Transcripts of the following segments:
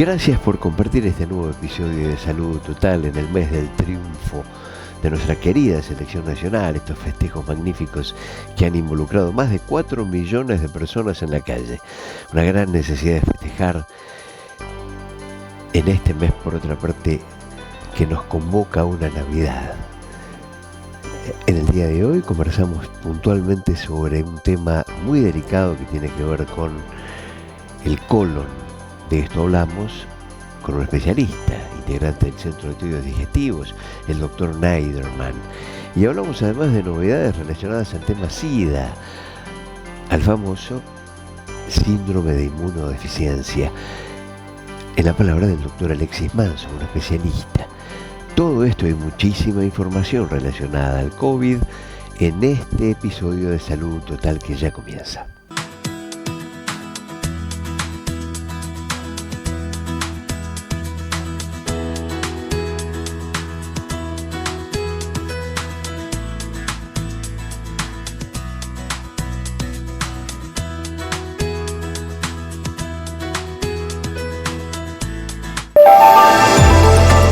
Gracias por compartir este nuevo episodio de Salud Total en el mes del triunfo de nuestra querida selección nacional, estos festejos magníficos que han involucrado más de 4 millones de personas en la calle. Una gran necesidad de festejar en este mes, por otra parte, que nos convoca a una Navidad. En el día de hoy conversamos puntualmente sobre un tema muy delicado que tiene que ver con el colon. De esto hablamos con un especialista, integrante del Centro de Estudios Digestivos, el Dr. Neiderman. Y hablamos además de novedades relacionadas al tema SIDA, al famoso síndrome de inmunodeficiencia, en la palabra del Dr. Alexis Manso, un especialista. Todo esto y muchísima información relacionada al COVID en este episodio de Salud Total que ya comienza.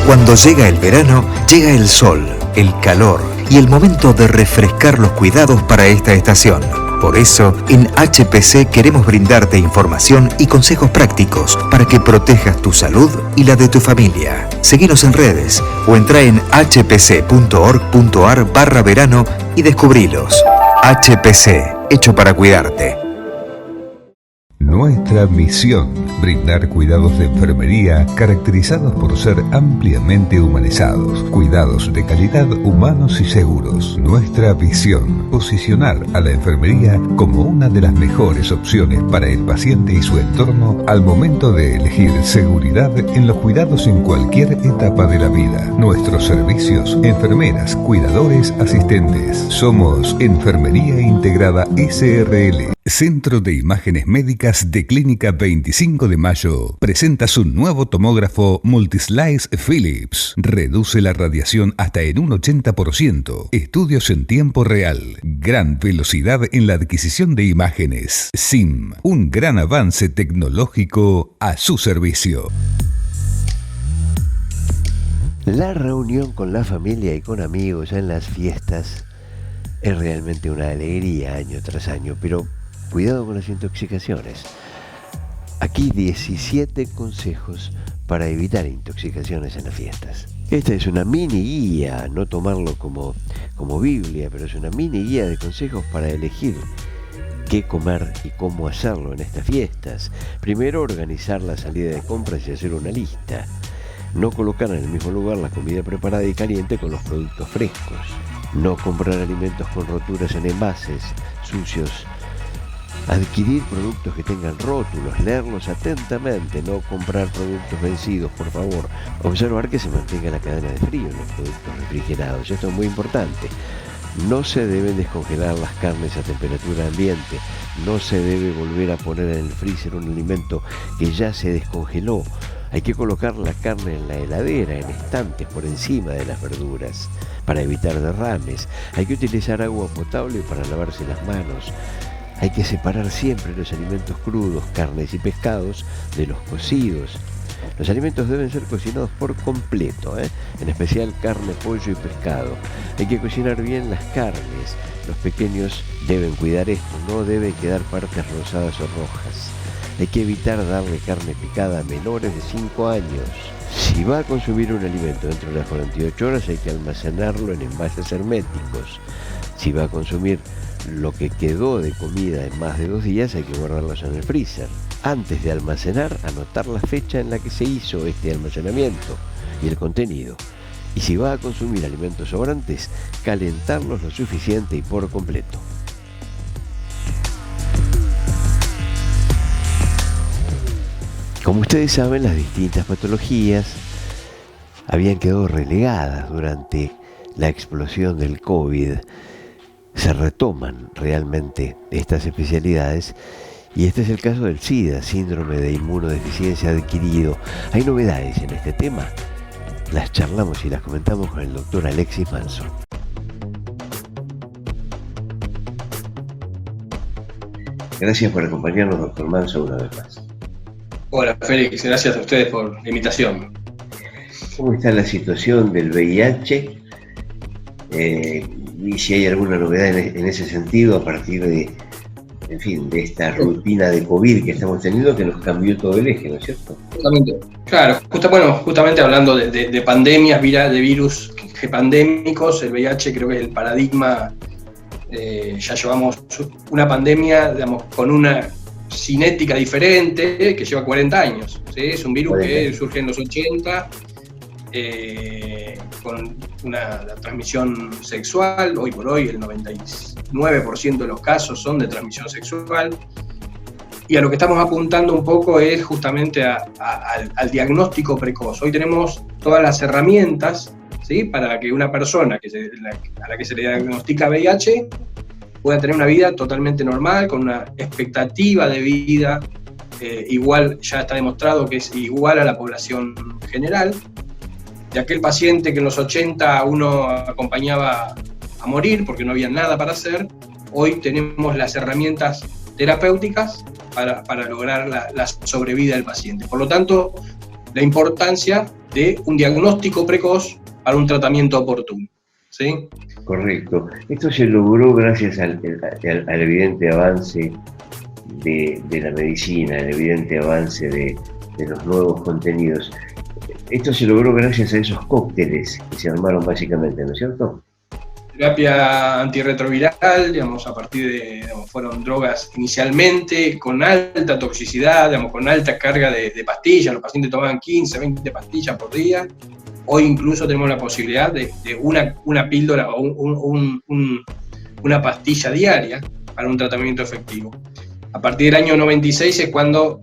Cuando llega el verano, llega el sol, el calor y el momento de refrescar los cuidados para esta estación. Por eso, en HPC queremos brindarte información y consejos prácticos para que protejas tu salud y la de tu familia. Seguinos en redes o entra en hpc.org.ar/verano y descubrilos. HPC, hecho para cuidarte. Nuestra misión, brindar cuidados de enfermería caracterizados por ser ampliamente humanizados, cuidados de calidad humanos y seguros. Nuestra visión, posicionar a la enfermería como una de las mejores opciones para el paciente y su entorno al momento de elegir seguridad en los cuidados en cualquier etapa de la vida. Nuestros servicios, enfermeras, cuidadores, asistentes. Somos Enfermería Integrada SRL. Centro de Imágenes Médicas de Clínica 25 de Mayo presenta su nuevo tomógrafo Multislice Philips. Reduce la radiación hasta en un 80%. Estudios en tiempo real. Gran velocidad en la adquisición de imágenes. SIM, un gran avance tecnológico a su servicio. La reunión con la familia y con amigos en las fiestas es realmente una alegría año tras año, pero cuidado con las intoxicaciones. Aquí 17 consejos para evitar intoxicaciones en las fiestas. Esta es una mini guía, no tomarlo como Biblia, pero es una mini guía de consejos para elegir qué comer y cómo hacerlo en estas fiestas. Primero, organizar la salida de compras y hacer una lista. No colocar en el mismo lugar la comida preparada y caliente con los productos frescos. No comprar alimentos con roturas en envases sucios. Adquirir productos que tengan rótulos, leerlos atentamente, no comprar productos vencidos, por favor. Observar que se mantenga la cadena de frío en los productos refrigerados, esto es muy importante. No se deben descongelar las carnes a temperatura ambiente, no se debe volver a poner en el freezer un alimento que ya se descongeló. Hay que colocar la carne en la heladera, en estantes por encima de las verduras, para evitar derrames. Hay que utilizar agua potable para lavarse las manos. Hay que separar siempre los alimentos crudos, carnes y pescados, de los cocidos. Los alimentos deben ser cocinados por completo, en especial carne, pollo y pescado. Hay que cocinar bien las carnes. Los pequeños deben cuidar esto, no deben quedar partes rosadas o rojas. Hay que evitar darle carne picada a menores de 5 años. Si va a consumir un alimento dentro de las 48 horas, hay que almacenarlo en envases herméticos. Si va a consumir lo que quedó de comida en más de 2 días, hay que guardarlos en el freezer. Antes de almacenar, anotar la fecha en la que se hizo este almacenamiento y el contenido. Y si va a consumir alimentos sobrantes, calentarlos lo suficiente y por completo. Como ustedes saben, las distintas patologías habían quedado relegadas durante la explosión del COVID. Se retoman realmente estas especialidades y este es el caso del SIDA, síndrome de inmunodeficiencia adquirido. Hay novedades en este tema. Las charlamos y las comentamos con el doctor Alexis Manso. Gracias por acompañarnos, doctor Manso, una vez más. Hola Félix, gracias a ustedes por la invitación. ¿Cómo está la situación del VIH? Y si hay alguna novedad en ese sentido a partir de, en fin, de esta rutina de COVID que estamos teniendo que nos cambió todo el eje, ¿no es cierto? Justamente, claro, justamente hablando de pandemias, de virus pandémicos, el VIH creo que es el paradigma. Ya llevamos una pandemia, digamos, con una cinética diferente que lleva 40 años. ¿Sí? Es un virus que surge en los 80, con la transmisión sexual. Hoy por hoy el 99% de los casos son de transmisión sexual. Y a lo que estamos apuntando un poco es justamente al diagnóstico precoz. Hoy tenemos todas las herramientas, ¿sí?, para que una persona a la que se le diagnostica VIH pueda tener una vida totalmente normal, con una expectativa de vida igual, ya está demostrado que es igual a la población general. De aquel paciente que en los 80 uno acompañaba a morir porque no había nada para hacer, hoy tenemos las herramientas terapéuticas para lograr la sobrevida del paciente. Por lo tanto, la importancia de un diagnóstico precoz para un tratamiento oportuno. ¿Sí? Correcto. Esto se logró gracias al evidente avance de la medicina, el evidente avance de los nuevos contenidos. Esto se logró gracias a esos cócteles que se armaron básicamente, ¿no es cierto? Terapia antirretroviral, digamos, a partir de, digamos, fueron drogas inicialmente con alta toxicidad, digamos, con alta carga de pastillas. Los pacientes tomaban 15, 20 pastillas por día. Hoy incluso tenemos la posibilidad de una píldora o una pastilla diaria para un tratamiento efectivo. A partir del año 96 es cuando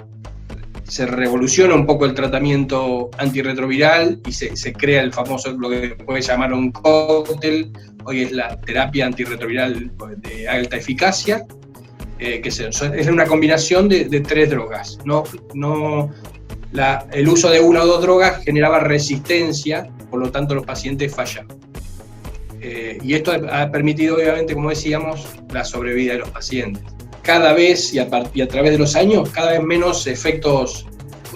se revoluciona un poco el tratamiento antirretroviral y se crea el famoso, lo que puede llamar un cóctel. Hoy es la terapia antirretroviral de alta eficacia, que es una combinación de 3 drogas. El uso de una o 2 drogas generaba resistencia, por lo tanto los pacientes fallaban. Y esto ha permitido, obviamente, como decíamos, la sobrevida de los pacientes. Cada vez, y a través de los años, cada vez menos efectos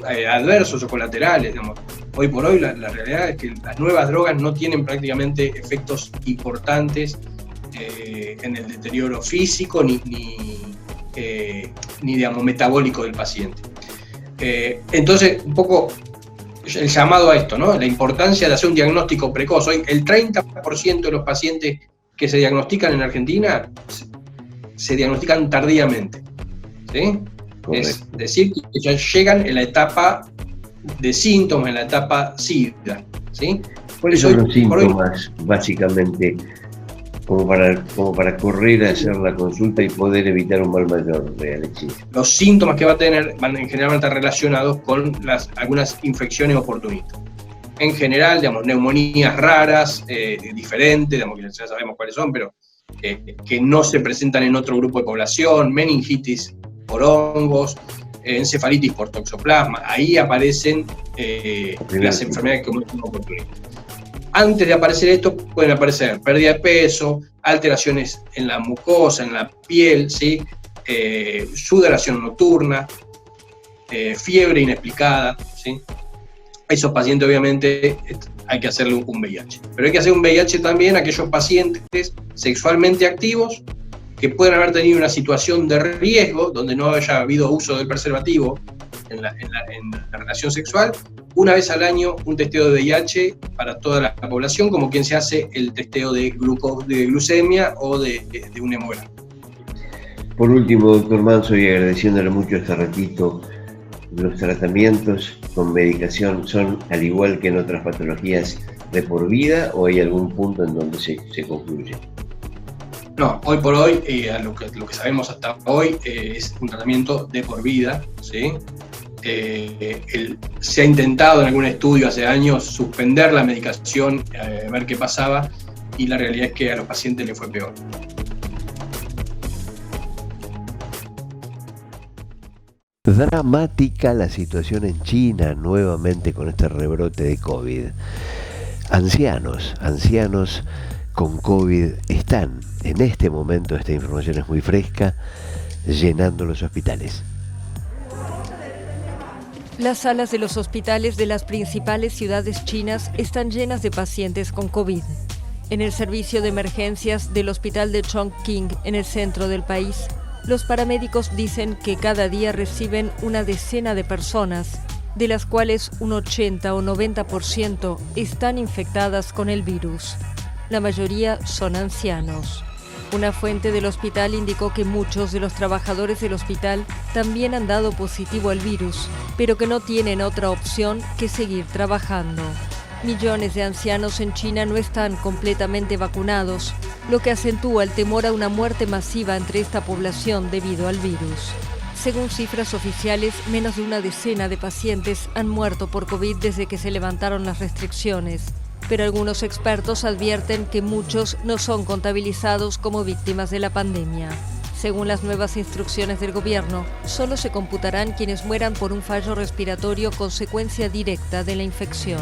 adversos o colaterales. Digamos. Hoy por hoy la realidad es que las nuevas drogas no tienen prácticamente efectos importantes en el deterioro físico ni digamos, metabólico del paciente. Entonces, un poco el llamado a esto, ¿no? La importancia de hacer un diagnóstico precoz. Hoy el 30% de los pacientes que se diagnostican en Argentina se diagnostican tardíamente, ¿sí? Es decir, que ya llegan en la etapa de síntomas, en la etapa SIDA, ¿sí? ¿Cuáles son los síntomas, básicamente, como para correr a hacer la consulta y poder evitar un mal mayor, Alexis? Los síntomas que va a tener en general van a estar relacionados con algunas infecciones oportunistas. En general, digamos, neumonías raras, diferentes, digamos, que ya sabemos cuáles son, pero que no se presentan en otro grupo de población, meningitis por hongos, encefalitis por toxoplasma. Ahí aparecen las enfermedades que son oportunistas. Antes de aparecer esto, pueden aparecer pérdida de peso, alteraciones en la mucosa, en la piel, ¿sí? Sudoración nocturna, fiebre inexplicada, ¿sí? A esos pacientes, obviamente, hay que hacerle un VIH. Pero hay que hacer un VIH también a aquellos pacientes sexualmente activos que pueden haber tenido una situación de riesgo, donde no haya habido uso del preservativo en la relación sexual. Una vez al año, un testeo de VIH para toda la población, como quien se hace el testeo de glucemia o de un hemograma. Por último, doctor Manso, y agradeciéndole mucho este ratito, ¿los tratamientos con medicación son, al igual que en otras patologías, de por vida o hay algún punto en donde se concluye? No, hoy por hoy, lo que sabemos hasta hoy, es un tratamiento de por vida, ¿sí? Se ha intentado en algún estudio hace años suspender la medicación, ver qué pasaba, y la realidad es que a los pacientes les fue peor. Dramática la situación en China nuevamente con este rebrote de COVID. Ancianos con COVID están, en este momento, esta información es muy fresca, llenando los hospitales. Las salas de los hospitales de las principales ciudades chinas están llenas de pacientes con COVID. En el servicio de emergencias del hospital de Chongqing, en el centro del país, los paramédicos dicen que cada día reciben una decena de personas, de las cuales un 80 o 90% están infectadas con el virus. La mayoría son ancianos. Una fuente del hospital indicó que muchos de los trabajadores del hospital también han dado positivo al virus, pero que no tienen otra opción que seguir trabajando. Millones de ancianos en China no están completamente vacunados, lo que acentúa el temor a una muerte masiva entre esta población debido al virus. Según cifras oficiales, menos de una decena de pacientes han muerto por COVID desde que se levantaron las restricciones, pero algunos expertos advierten que muchos no son contabilizados como víctimas de la pandemia. Según las nuevas instrucciones del gobierno, solo se computarán quienes mueran por un fallo respiratorio consecuencia directa de la infección.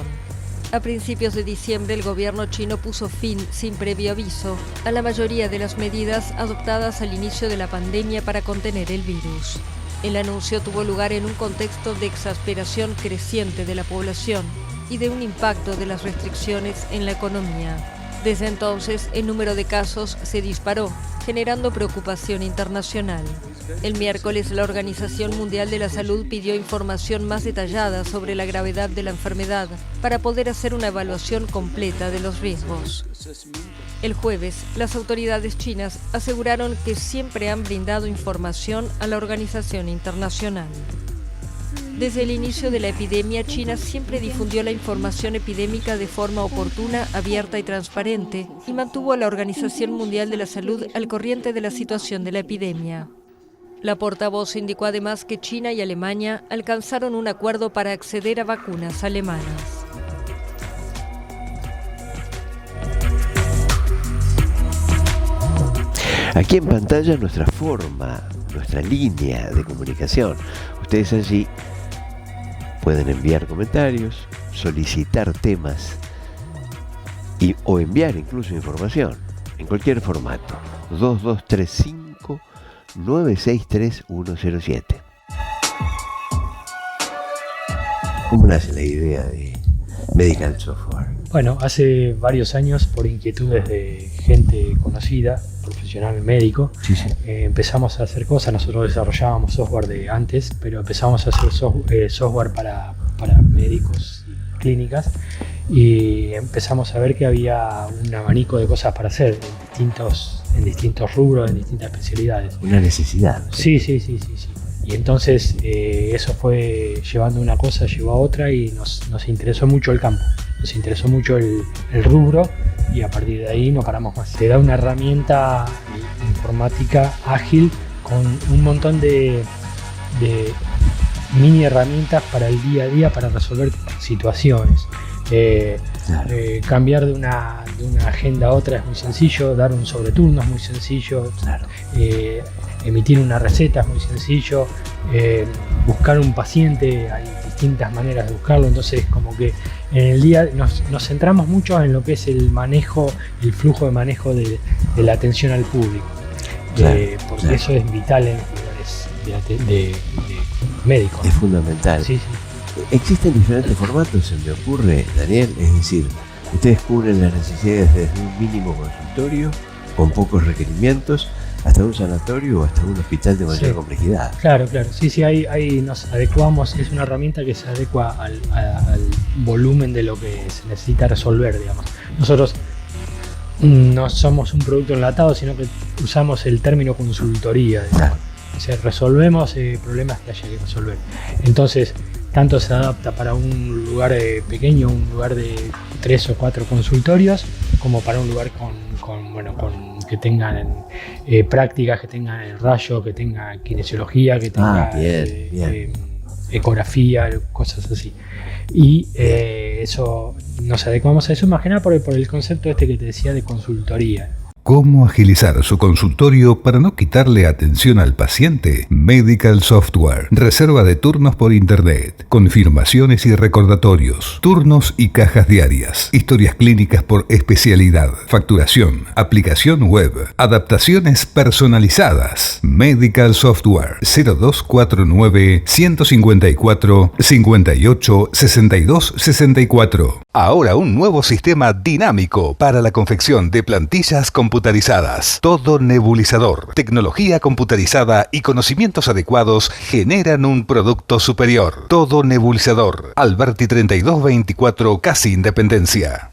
A principios de diciembre, el gobierno chino puso fin, sin previo aviso, a la mayoría de las medidas adoptadas al inicio de la pandemia para contener el virus. El anuncio tuvo lugar en un contexto de exasperación creciente de la población y de un impacto de las restricciones en la economía. Desde entonces, el número de casos se disparó, generando preocupación internacional. El miércoles, la Organización Mundial de la Salud pidió información más detallada sobre la gravedad de la enfermedad para poder hacer una evaluación completa de los riesgos. El jueves, las autoridades chinas aseguraron que siempre han brindado información a la organización internacional. Desde el inicio de la epidemia, China siempre difundió la información epidémica de forma oportuna, abierta y transparente, y mantuvo a la Organización Mundial de la Salud al corriente de la situación de la epidemia. La portavoz indicó además que China y Alemania alcanzaron un acuerdo para acceder a vacunas alemanas. Aquí en pantalla nuestra línea de comunicación. Ustedes allí pueden enviar comentarios, solicitar temas o enviar incluso información en cualquier formato. 2235-963107. ¿Cómo nace la idea de Medical Software? Bueno, hace varios años, por inquietudes de gente conocida, profesional médico, empezamos a hacer cosas. Nosotros desarrollábamos software de antes, pero empezamos a hacer software para médicos y clínicas, y empezamos a ver que había un abanico de cosas para hacer en distintos rubros, en distintas especialidades. Una necesidad. Sí. Y entonces eso fue llevando una cosa, llevó a otra, y nos interesó mucho el campo, nos interesó mucho el rubro, y a partir de ahí no paramos más. Te da una herramienta informática ágil con un montón de mini herramientas para el día a día, para resolver situaciones. Cambiar de una agenda a otra es muy sencillo, dar un sobreturno es muy sencillo, emitir una receta es muy sencillo, buscar un paciente, hay distintas maneras de buscarlo. Entonces, como que en el día nos centramos mucho en lo que es el flujo de manejo de la atención al público, porque eso es vital en los lugares de médicos. Es fundamental. Sí. Existen diferentes formatos, se me ocurre, Daniel, es decir, ustedes cubren las necesidades desde un mínimo consultorio con pocos requerimientos hasta un sanatorio o hasta un hospital de mayor complejidad. Claro. Sí, ahí nos adecuamos, es una herramienta que se adecua al volumen de lo que se necesita resolver, digamos. Nosotros no somos un producto enlatado, sino que usamos el término consultoría, digamos. O sea, resolvemos problemas que haya que resolver. Entonces, tanto se adapta para un lugar pequeño, un lugar de 3 o 4 consultorios, como para un lugar con que tengan prácticas, que tengan rayo, que tenga kinesiología, que tenga ecografía, cosas así. Y eso nos adecuamos a eso, más que nada por el concepto que te decía de consultoría. ¿Cómo agilizar su consultorio para no quitarle atención al paciente? Medical Software. Reserva de turnos por internet, confirmaciones y recordatorios, turnos y cajas diarias, historias clínicas por especialidad, facturación, aplicación web, adaptaciones personalizadas. Medical Software. 0249 154 58 62 64. Ahora un nuevo sistema dinámico para la confección de plantillas computarizadas. Todo nebulizador, tecnología computarizada y conocimientos adecuados generan un producto superior. Todo nebulizador. Alberti 3224, casi Independencia.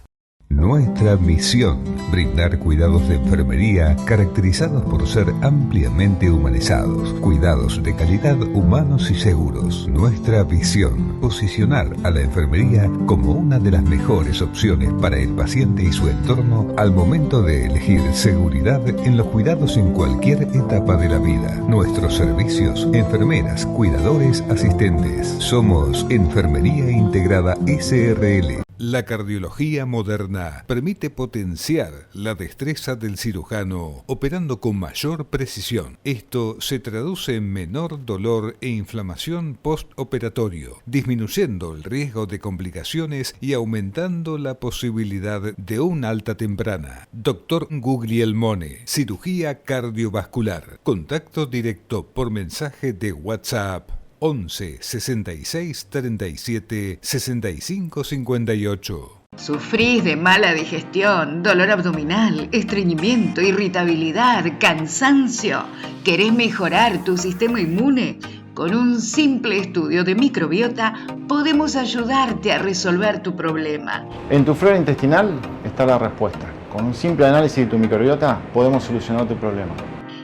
Nuestra misión, brindar cuidados de enfermería caracterizados por ser ampliamente humanizados, cuidados de calidad humanos y seguros. Nuestra visión, posicionar a la enfermería como una de las mejores opciones para el paciente y su entorno al momento de elegir seguridad en los cuidados en cualquier etapa de la vida. Nuestros servicios, enfermeras, cuidadores, asistentes. Somos Enfermería Integrada SRL. La cardiología moderna permite potenciar la destreza del cirujano operando con mayor precisión. Esto se traduce en menor dolor e inflamación postoperatorio, disminuyendo el riesgo de complicaciones y aumentando la posibilidad de una alta temprana. Dr. Guglielmone, cirugía cardiovascular. Contacto directo por mensaje de WhatsApp. 11 66 37 65 58. ¿Sufrís de mala digestión, dolor abdominal, estreñimiento, irritabilidad, cansancio? ¿Querés mejorar tu sistema inmune? Con un simple estudio de microbiota podemos ayudarte a resolver tu problema. En tu flora intestinal está la respuesta. Con un simple análisis de tu microbiota podemos solucionar tu problema.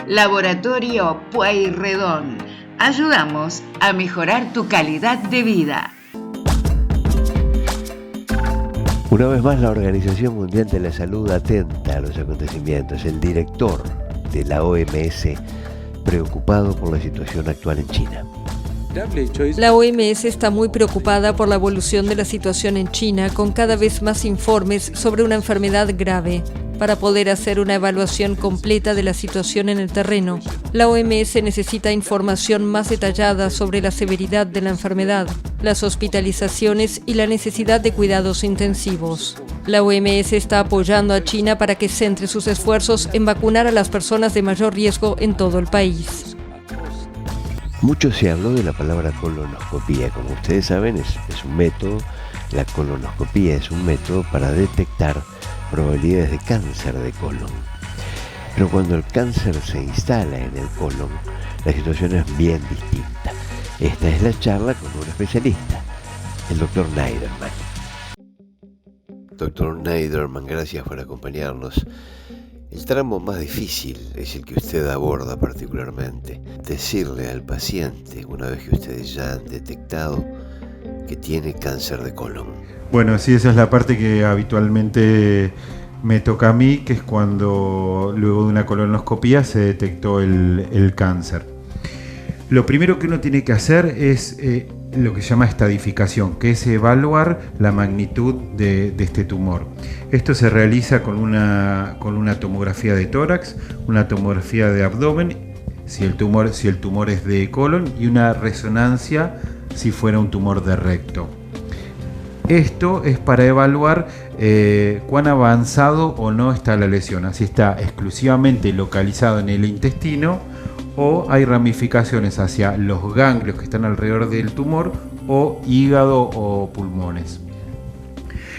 Laboratorio Pueyrredón. Ayudamos a mejorar tu calidad de vida. Una vez más, la Organización Mundial de la Salud atenta a los acontecimientos. El director de la OMS, preocupado por la situación actual en China. La OMS está muy preocupada por la evolución de la situación en China, con cada vez más informes sobre una enfermedad grave. Para poder hacer una evaluación completa de la situación en el terreno, la OMS necesita información más detallada sobre la severidad de la enfermedad, las hospitalizaciones y la necesidad de cuidados intensivos. La OMS está apoyando a China para que centre sus esfuerzos en vacunar a las personas de mayor riesgo en todo el país. Mucho se habló de la palabra colonoscopía. Como ustedes saben, es un método, la colonoscopía es un método para detectar probabilidades de cáncer de colon. Pero cuando el cáncer se instala en el colon, la situación es bien distinta. Esta es la charla con un especialista, el Dr. Neiderman. Dr. Neiderman, gracias por acompañarnos. El tramo más difícil es el que usted aborda particularmente. Decirle al paciente, una vez que ustedes ya han detectado que tiene cáncer de colon. Bueno, sí, esa es la parte que habitualmente me toca a mí, que es cuando luego de una colonoscopía se detectó el cáncer. Lo primero que uno tiene que hacer es lo que se llama estadificación, que es evaluar la magnitud de este tumor. Esto se realiza con una tomografía de tórax, una tomografía de abdomen, si el tumor es de colon, y una resonancia si fuera un tumor de recto. Esto es para evaluar cuán avanzado o no está la lesión, así está exclusivamente localizado en el intestino o hay ramificaciones hacia los ganglios que están alrededor del tumor o hígado o pulmones.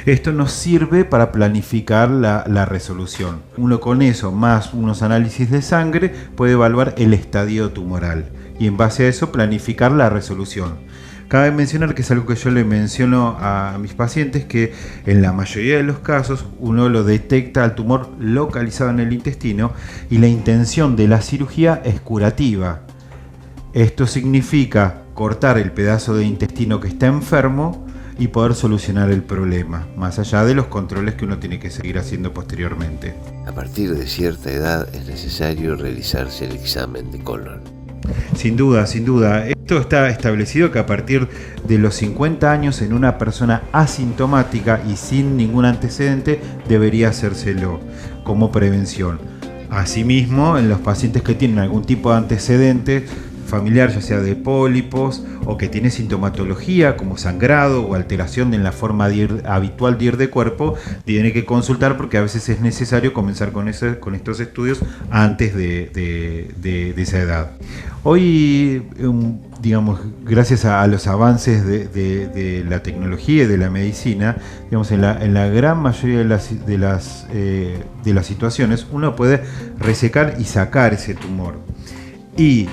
Esto nos sirve para planificar la resolución. Uno con eso, más unos análisis de sangre, puede evaluar el estadio tumoral y en base a eso planificar la resolución. Cabe mencionar que es algo que yo le menciono a mis pacientes, que en la mayoría de los casos uno lo detecta al tumor localizado en el intestino y la intención de la cirugía es curativa. Esto significa cortar el pedazo de intestino que está enfermo y poder solucionar el problema, más allá de los controles que uno tiene que seguir haciendo posteriormente. A partir de cierta edad es necesario realizarse el examen de colon. Sin duda. Esto está establecido que a partir de los 50 años en una persona asintomática y sin ningún antecedente debería hacérselo como prevención. Asimismo, en los pacientes que tienen algún tipo de antecedente familiar, ya sea de pólipos o que tiene sintomatología como sangrado o alteración en la forma habitual de ir de cuerpo, tiene que consultar porque a veces es necesario comenzar con estos estudios antes de esa edad. Hoy, digamos, gracias a los avances de la tecnología y de la medicina, digamos, en la gran mayoría de las situaciones uno puede resecar y sacar ese tumor. Y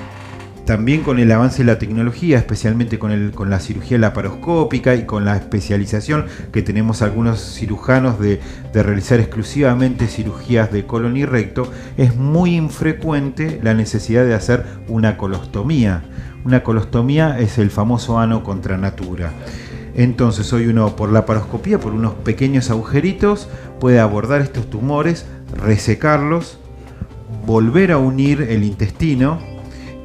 también con el avance de la tecnología, especialmente con la cirugía laparoscópica y con la especialización que tenemos algunos cirujanos de realizar exclusivamente cirugías de colon y recto, es muy infrecuente la necesidad de hacer una colostomía. Una colostomía es el famoso ano contra natura. Entonces hoy uno por laparoscopía, por unos pequeños agujeritos, puede abordar estos tumores, resecarlos, volver a unir el intestino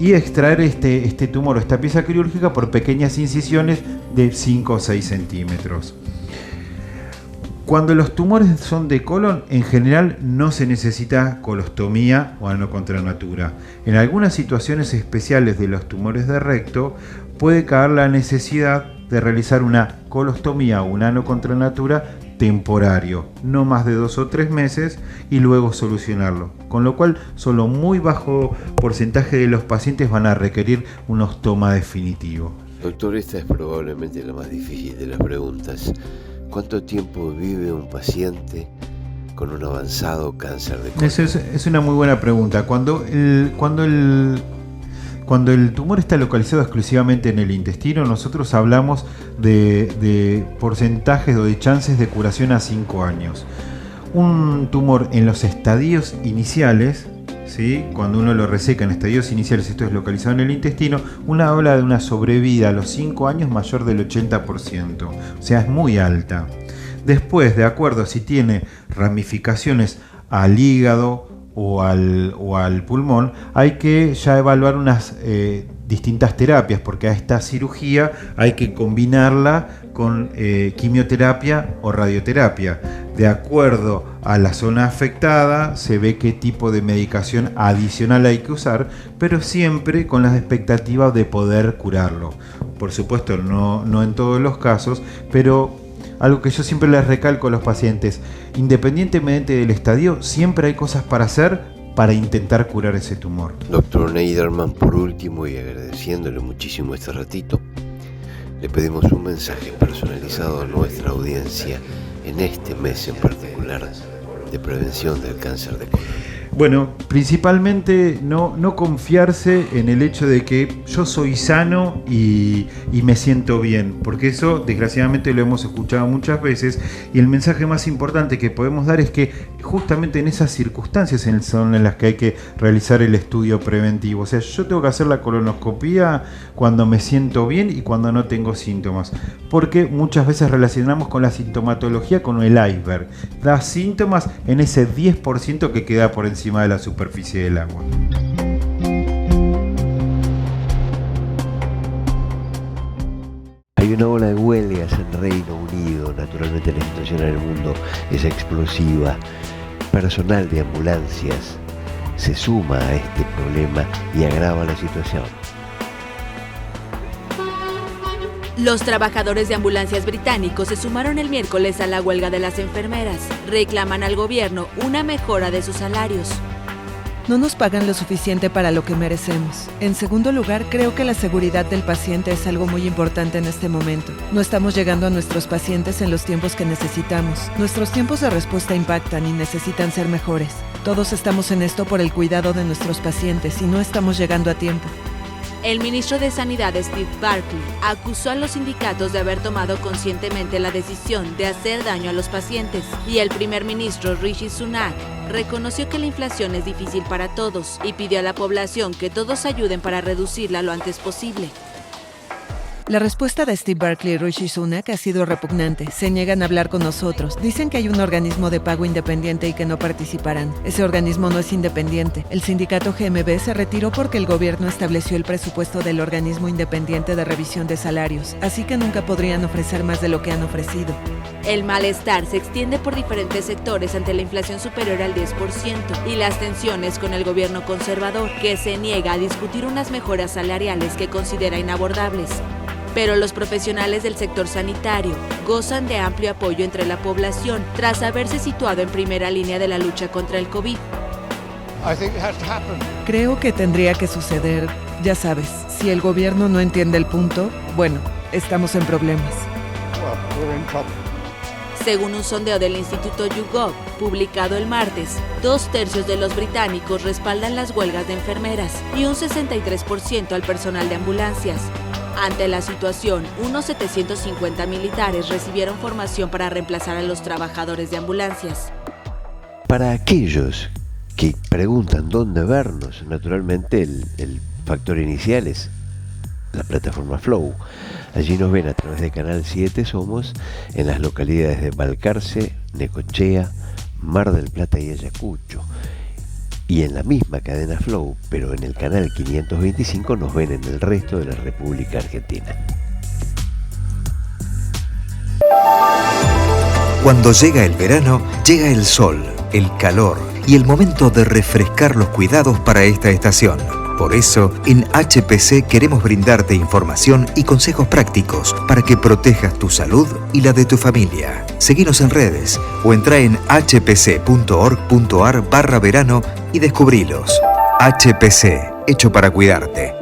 y extraer este tumor o esta pieza quirúrgica por pequeñas incisiones de 5 o 6 centímetros. Cuando los tumores son de colon, en general no se necesita colostomía o ano contra natura. En algunas situaciones especiales de los tumores de recto puede caer la necesidad de realizar una colostomía o un ano contra natura temporario, no más de 2 o 3 meses, y luego solucionarlo, con lo cual solo muy bajo porcentaje de los pacientes van a requerir un ostoma definitivo. Doctor, esta es probablemente la más difícil de las preguntas. ¿Cuánto tiempo vive un paciente con un avanzado cáncer de colon? Es una muy buena pregunta. Cuando el tumor está localizado exclusivamente en el intestino, nosotros hablamos de porcentajes o de chances de curación a 5 años. Un tumor en los estadios iniciales, ¿sí? Cuando uno lo reseca en estadios iniciales, esto es localizado en el intestino, uno habla de una sobrevida a los 5 años mayor del 80%, o sea, es muy alta. Después, de acuerdo si tiene ramificaciones al hígado o al pulmón, hay que ya evaluar unas distintas terapias, porque a esta cirugía hay que combinarla con quimioterapia o radioterapia. De acuerdo a la zona afectada, se ve qué tipo de medicación adicional hay que usar, pero siempre con las expectativas de poder curarlo. Por supuesto, no en todos los casos, pero algo que yo siempre les recalco a los pacientes: independientemente del estadio, siempre hay cosas para hacer para intentar curar ese tumor. Doctor Neiderman, por último, y agradeciéndole muchísimo este ratito, le pedimos un mensaje personalizado a nuestra audiencia en este mes en particular de prevención del cáncer de colon. Bueno, principalmente no confiarse en el hecho de que yo soy sano y me siento bien, porque eso desgraciadamente lo hemos escuchado muchas veces, y el mensaje más importante que podemos dar es que justamente en esas circunstancias son en las que hay que realizar el estudio preventivo. O sea, yo tengo que hacer la colonoscopía cuando me siento bien y cuando no tengo síntomas, porque muchas veces relacionamos con la sintomatología con el iceberg, da síntomas en ese 10% que queda por encima de la superficie del agua. Hay una ola de huelgas en Reino Unido. Naturalmente la situación en el mundo es explosiva. Personal de ambulancias se suma a este problema y agrava la situación. Los trabajadores de ambulancias británicos se sumaron el miércoles a la huelga de las enfermeras. Reclaman al gobierno una mejora de sus salarios. No nos pagan lo suficiente para lo que merecemos. En segundo lugar, creo que la seguridad del paciente es algo muy importante en este momento. No estamos llegando a nuestros pacientes en los tiempos que necesitamos. Nuestros tiempos de respuesta impactan y necesitan ser mejores. Todos estamos en esto por el cuidado de nuestros pacientes y no estamos llegando a tiempo. El ministro de Sanidad, Steve Barclay, acusó a los sindicatos de haber tomado conscientemente la decisión de hacer daño a los pacientes, y el primer ministro, Rishi Sunak, reconoció que la inflación es difícil para todos y pidió a la población que todos ayuden para reducirla lo antes posible. La respuesta de Steve Barclay y Rishi Sunak ha sido repugnante. Se niegan a hablar con nosotros. Dicen que hay un organismo de pago independiente y que no participarán. Ese organismo no es independiente. El sindicato GMB se retiró porque el gobierno estableció el presupuesto del organismo independiente de revisión de salarios, así que nunca podrían ofrecer más de lo que han ofrecido. El malestar se extiende por diferentes sectores ante la inflación superior al 10% y las tensiones con el gobierno conservador, que se niega a discutir unas mejoras salariales que considera inabordables. Pero los profesionales del sector sanitario gozan de amplio apoyo entre la población tras haberse situado en primera línea de la lucha contra el COVID. Creo que tendría que suceder, ya sabes, si el gobierno no entiende el punto, bueno, estamos en problemas. Según un sondeo del Instituto YouGov, publicado el martes, 2/3 de los británicos respaldan las huelgas de enfermeras y un 63% al personal de ambulancias. Ante la situación, unos 750 militares recibieron formación para reemplazar a los trabajadores de ambulancias. Para aquellos que preguntan dónde vernos, naturalmente el factor inicial es la plataforma Flow. Allí nos ven a través de Canal 7 Somos en las localidades de Balcarce, Necochea, Mar del Plata y Ayacucho. Y en la misma cadena Flow, pero en el canal 525, nos ven en el resto de la República Argentina. Cuando llega el verano, llega el sol, el calor y el momento de refrescar los cuidados para esta estación. Por eso, en HPC queremos brindarte información y consejos prácticos para que protejas tu salud y la de tu familia. Seguinos en redes o entra en hpc.org.ar/verano y descubrilos. HPC, hecho para cuidarte.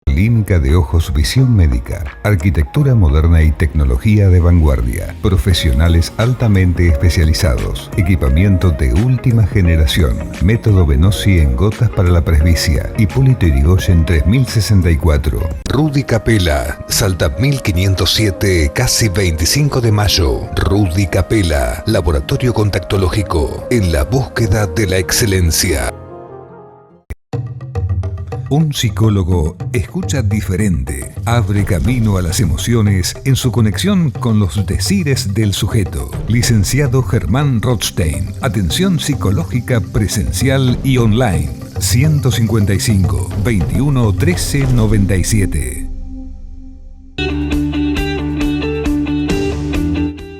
Clínica de Ojos Visión Médica, arquitectura moderna y tecnología de vanguardia, profesionales altamente especializados, equipamiento de última generación, método Venosi en gotas para la presbicia, Hipólito Yrigoyen 3064. Rudy Capella, Salta 1507, casi 25 de mayo. Rudy Capella, laboratorio contactológico, en la búsqueda de la excelencia. Un psicólogo escucha diferente, abre camino a las emociones en su conexión con los decires del sujeto. Licenciado Germán Rothstein, atención psicológica presencial y online. 155 21 13 97.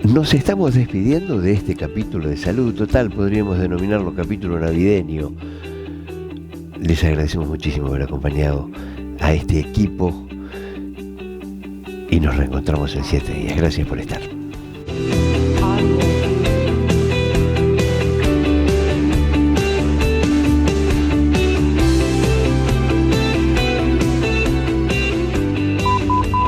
Nos estamos despidiendo de este capítulo de Salud Total, podríamos denominarlo capítulo navideño. Les agradecemos muchísimo haber acompañado a este equipo y nos reencontramos en 7 días. Gracias por estar.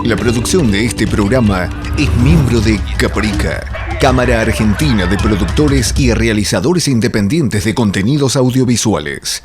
La producción de este programa es miembro de Caprica, Cámara Argentina de Productores y Realizadores Independientes de Contenidos Audiovisuales.